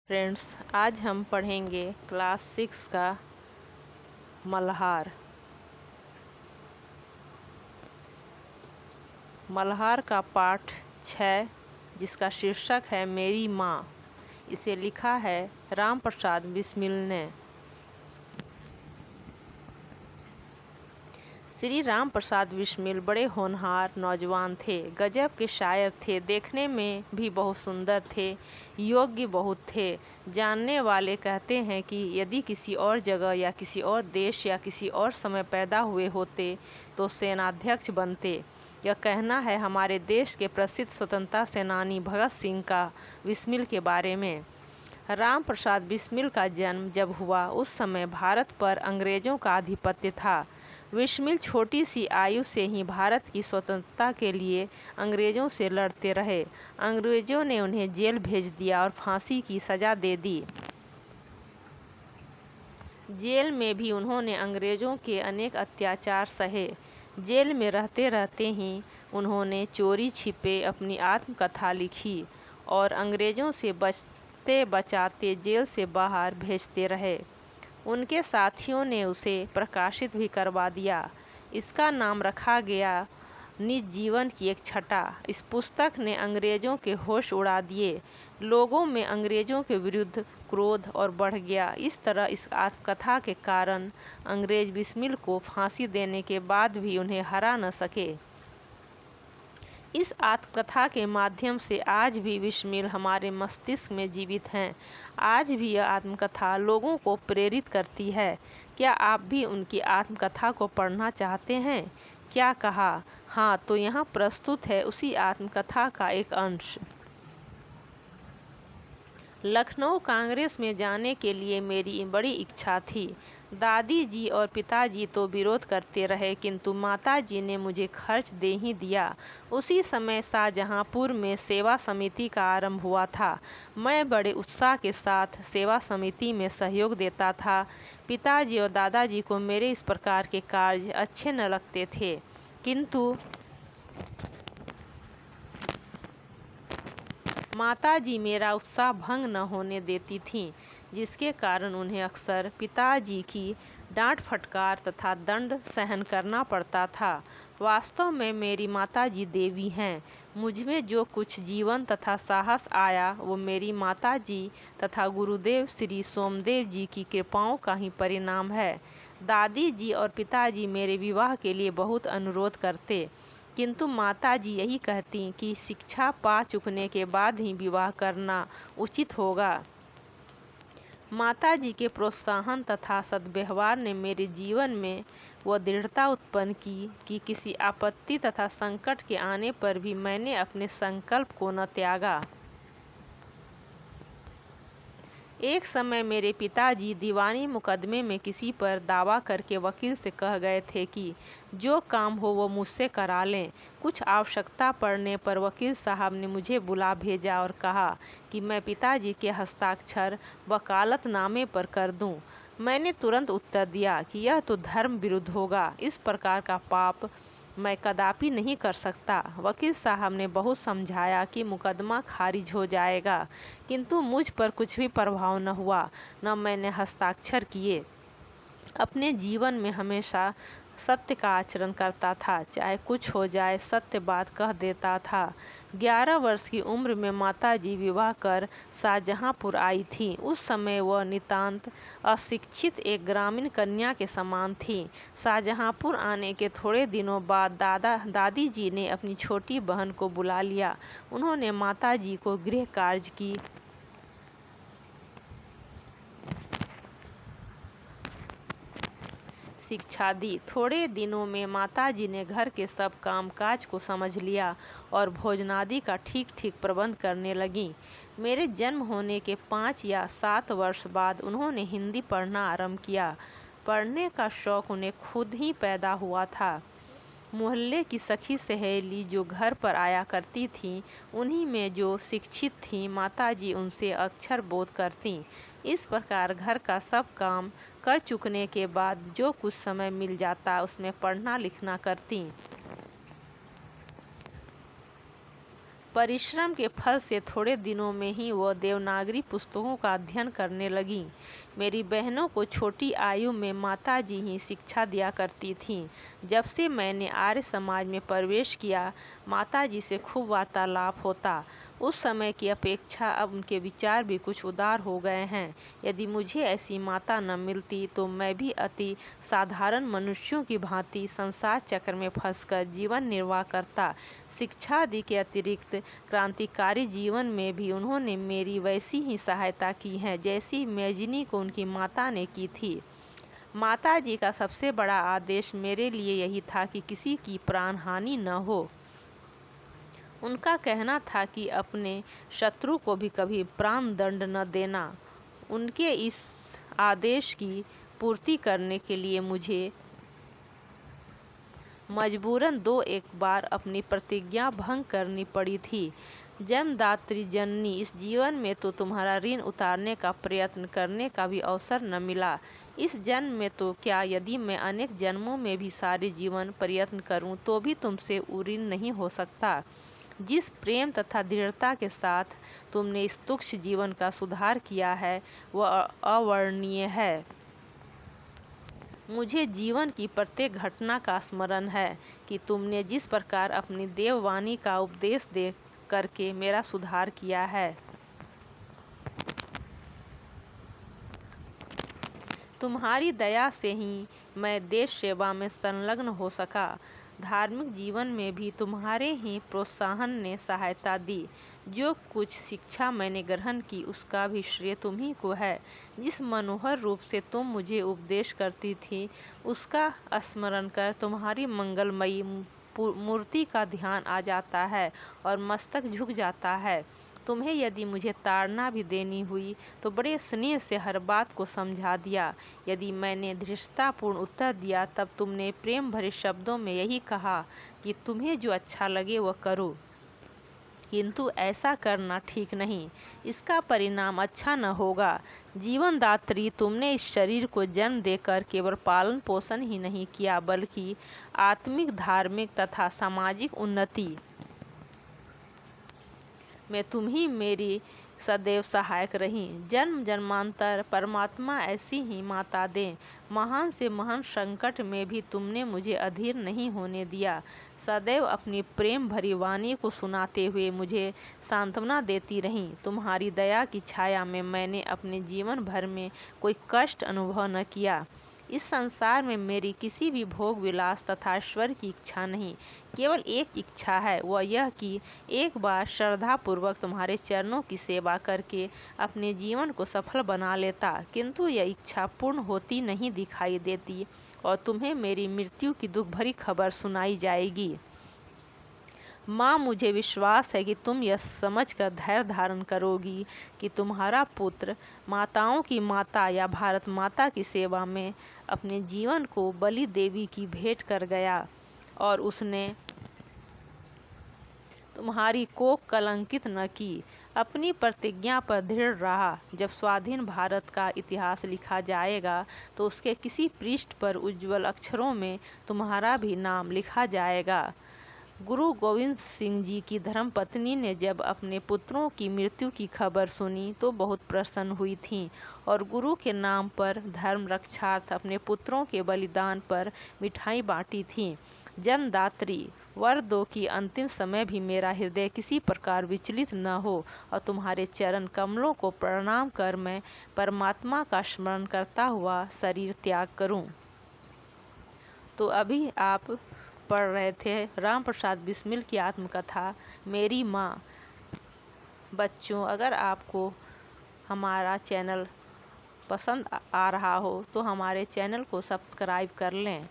Friends, आज हम पढ़ेंगे क्लास 6 का मल्हार। मल्हार का पाठ 6 जिसका शीर्षक है मेरी माँ। इसे लिखा है राम प्रसाद बिस्मिल ने। श्री राम प्रसाद बिस्मिल बड़े होनहार नौजवान थे। गजब के शायर थे, देखने में भी बहुत सुंदर थे, योग्य बहुत थे। जानने वाले कहते हैं कि यदि किसी और जगह या किसी और देश या किसी और समय पैदा हुए होते तो सेनाध्यक्ष बनते। यह कहना है हमारे देश के प्रसिद्ध स्वतंत्रता सेनानी भगत सिंह का बिस्मिल के बारे में। राम प्रसाद बिस्मिल का जन्म जब हुआ उस समय भारत पर अंग्रेज़ों का आधिपत्य था। बिस्मिल छोटी सी आयु से ही भारत की स्वतंत्रता के लिए अंग्रेज़ों से लड़ते रहे। अंग्रेज़ों ने उन्हें जेल भेज दिया और फांसी की सज़ा दे दी। जेल में भी उन्होंने अंग्रेज़ों के अनेक अत्याचार सहे। जेल में रहते रहते ही उन्होंने चोरी छिपे अपनी आत्मकथा लिखी और अंग्रेज़ों से बचते बचाते जेल से बाहर भेजते रहे। उनके साथियों ने उसे प्रकाशित भी करवा दिया। इसका नाम रखा गया निज जीवन की एक छटा। इस पुस्तक ने अंग्रेज़ों के होश उड़ा दिए। लोगों में अंग्रेज़ों के विरुद्ध क्रोध और बढ़ गया। इस तरह इस आत्मकथा के कारण अंग्रेज़ बिस्मिल को फांसी देने के बाद भी उन्हें हरा न सके। इस आत्मकथा के माध्यम से आज भी बिस्मिल हमारे मस्तिष्क में जीवित हैं। आज भी यह आत्मकथा लोगों को प्रेरित करती है। क्या आप भी उनकी आत्मकथा को पढ़ना चाहते हैं? क्या कहा? हाँ, तो यहाँ प्रस्तुत है उसी आत्मकथा का एक अंश। लखनऊ कांग्रेस में जाने के लिए मेरी बड़ी इच्छा थी। दादी जी और पिताजी तो विरोध करते रहे, किंतु माताजी ने मुझे खर्च दे ही दिया। उसी समय शाहजहांपुर में सेवा समिति का आरंभ हुआ था। मैं बड़े उत्साह के साथ सेवा समिति में सहयोग देता था। पिताजी और दादाजी को मेरे इस प्रकार के कार्य अच्छे न लगते थे, किंतु माताजी मेरा उत्साह भंग न होने देती थीं, जिसके कारण उन्हें अक्सर पिताजी की डांट फटकार तथा दंड सहन करना पड़ता था। वास्तव में मेरी माताजी देवी हैं। मुझमें जो कुछ जीवन तथा साहस आया वो मेरी माताजी तथा गुरुदेव श्री सोमदेव जी की कृपाओं का ही परिणाम है। दादी जी और पिताजी मेरे विवाह के लिए बहुत अनुरोध करते, किंतु माताजी यही कहती कि शिक्षा पा चुकने के बाद ही विवाह करना उचित होगा। माताजी के प्रोत्साहन तथा सद्व्यवहार ने मेरे जीवन में वह दृढ़ता उत्पन्न की कि किसी आपत्ति तथा संकट के आने पर भी मैंने अपने संकल्प को न त्यागा। एक समय मेरे पिताजी दीवानी मुकदमे में किसी पर दावा करके वकील से कह गए थे कि जो काम हो वो मुझसे करा लें। कुछ आवश्यकता पड़ने पर वकील साहब ने मुझे बुला भेजा और कहा कि मैं पिताजी के हस्ताक्षर वकालतनामे पर कर दूं। मैंने तुरंत उत्तर दिया कि यह तो धर्म विरुद्ध होगा, इस प्रकार का पाप मैं कदापि नहीं कर सकता। वकील साहब ने बहुत समझाया कि मुकदमा खारिज हो जाएगा, किंतु मुझ पर कुछ भी प्रभाव न हुआ, न मैंने हस्ताक्षर किए। अपने जीवन में हमेशा सत्य का आचरण करता था, चाहे कुछ हो जाए सत्य बात कह देता था। 11 वर्ष की उम्र में माताजी विवाह कर शाहजहांपुर आई थी। उस समय वह नितांत अशिक्षित एक ग्रामीण कन्या के समान थी। शाहजहांपुर आने के थोड़े दिनों बाद दादी जी ने अपनी छोटी बहन को बुला लिया। उन्होंने माताजी को गृह कार्य की शिक्षा दी। थोड़े दिनों में माताजी ने घर के सब कामकाज को समझ लिया और भोजनादि का ठीक ठीक प्रबंध करने लगीं। मेरे जन्म होने के 5 या 7 वर्ष बाद उन्होंने हिंदी पढ़ना आरंभ किया। पढ़ने का शौक़ उन्हें खुद ही पैदा हुआ था। मोहल्ले की सखी सहेली जो घर पर आया करती थीं, उन्हीं में जो शिक्षित थीं, माताजी उनसे अक्षर बोध करतीं। इस प्रकार घर का सब काम कर चुकने के बाद जो कुछ समय मिल जाता उसमें पढ़ना लिखना करतीं। परिश्रम के फल से थोड़े दिनों में ही वह देवनागरी पुस्तकों का अध्ययन करने लगी। मेरी बहनों को छोटी आयु में माताजी ही शिक्षा दिया करती थीं। जब से मैंने आर्य समाज में प्रवेश किया, माताजी से खूब वार्तालाप होता। उस समय की अपेक्षा अब उनके विचार भी कुछ उदार हो गए हैं। यदि मुझे ऐसी माता न मिलती तो मैं भी अति साधारण मनुष्यों की भांति संसार चक्र में फंसकर जीवन निर्वाह करता। शिक्षा आदि के अतिरिक्त क्रांतिकारी जीवन में भी उन्होंने मेरी वैसी ही सहायता की है जैसी मेजनी को उनकी माता ने की थी। माताजी का सबसे बड़ा आदेश मेरे लिए यही था कि किसी की प्राण हानि न हो। उनका कहना था कि अपने शत्रु को भी कभी प्राण दंड न देना। उनके इस आदेश की पूर्ति करने के लिए मुझे मजबूरन 2-1 बार अपनी प्रतिज्ञा भंग करनी पड़ी थी। जन्मदात्री जननी, इस जीवन में तो तुम्हारा ऋण उतारने का प्रयत्न करने का भी अवसर न मिला। इस जन्म में तो क्या, यदि मैं अनेक जन्मों में भी सारे जीवन प्रयत्न करूं तो भी तुमसे ऋण नहीं हो सकता। जिस प्रेम तथा दृढ़ता के साथ तुमने इस तुच्छ जीवन का सुधार किया है वह अवर्णनीय है। मुझे जीवन की प्रत्येक घटना का स्मरण है कि तुमने जिस प्रकार अपनी देववाणी का उपदेश दे करके मेरा सुधार किया है। तुम्हारी दया से ही मैं देश सेवा में संलग्न हो सका। धार्मिक जीवन में भी तुम्हारे ही प्रोत्साहन ने सहायता दी। जो कुछ शिक्षा मैंने ग्रहण की उसका भी श्रेय तुम्ही को है। जिस मनोहर रूप से तुम मुझे उपदेश करती थी उसका स्मरण कर तुम्हारी मंगलमयी मूर्ति का ध्यान आ जाता है और मस्तक झुक जाता है। तुम्हें यदि मुझे ताड़ना भी देनी हुई तो बड़े स्नेह से हर बात को समझा दिया। यदि मैंने धृष्टतापूर्ण उत्तर दिया तब तुमने प्रेम भरे शब्दों में यही कहा कि तुम्हें जो अच्छा लगे वह करो, किंतु ऐसा करना ठीक नहीं, इसका परिणाम अच्छा न होगा। जीवनदात्री, तुमने इस शरीर को जन्म देकर केवल पालन पोषण ही नहीं किया बल्कि आत्मिक, धार्मिक तथा सामाजिक उन्नति में तुम ही मेरी सदैव सहायक रही। जन्म जन्मांतर परमात्मा ऐसी ही माता दे। महान से महान संकट में भी तुमने मुझे अधीर नहीं होने दिया। सदैव अपनी प्रेम भरी वाणी को सुनाते हुए मुझे सांत्वना देती रही। तुम्हारी दया की छाया में मैंने अपने जीवन भर में कोई कष्ट अनुभव न किया। इस संसार में मेरी किसी भी भोग विलास तथा ऐश्वर्य की इच्छा नहीं। केवल एक इच्छा है, वह यह कि एक बार श्रद्धापूर्वक तुम्हारे चरणों की सेवा करके अपने जीवन को सफल बना लेता, किंतु यह इच्छा पूर्ण होती नहीं दिखाई देती और तुम्हें मेरी मृत्यु की दुख भरी खबर सुनाई जाएगी। माँ, मुझे विश्वास है कि तुम यह समझकर धैर्य धारण करोगी कि तुम्हारा पुत्र माताओं की माता या भारत माता की सेवा में अपने जीवन को बलि देवी की भेंट कर गया और उसने तुम्हारी कोख कलंकित न की। अपनी प्रतिज्ञा पर दृढ़ रहा। जब स्वाधीन भारत का इतिहास लिखा जाएगा तो उसके किसी पृष्ठ पर उज्ज्वल अक्षरों में तुम्हारा भी नाम लिखा जाएगा। गुरु गोविंद सिंह जी की धर्मपत्नी ने जब अपने पुत्रों की मृत्यु की खबर सुनी तो बहुत प्रसन्न हुई थीं और गुरु के नाम पर धर्म रक्षार्थ अपने पुत्रों के बलिदान पर मिठाई बांटी थीं। जन्मदात्री, वर दो कि अंतिम समय भी मेरा हृदय किसी प्रकार विचलित न हो और तुम्हारे चरण कमलों को प्रणाम कर मैं परमात्मा का स्मरण करता हुआ शरीर त्याग करूं। तो अभी आप पढ़ रहे थे राम प्रसाद बिस्मिल की आत्मकथा मेरी माँ। बच्चों, अगर आपको हमारा चैनल पसंद आ रहा हो तो हमारे चैनल को सब्सक्राइब कर लें।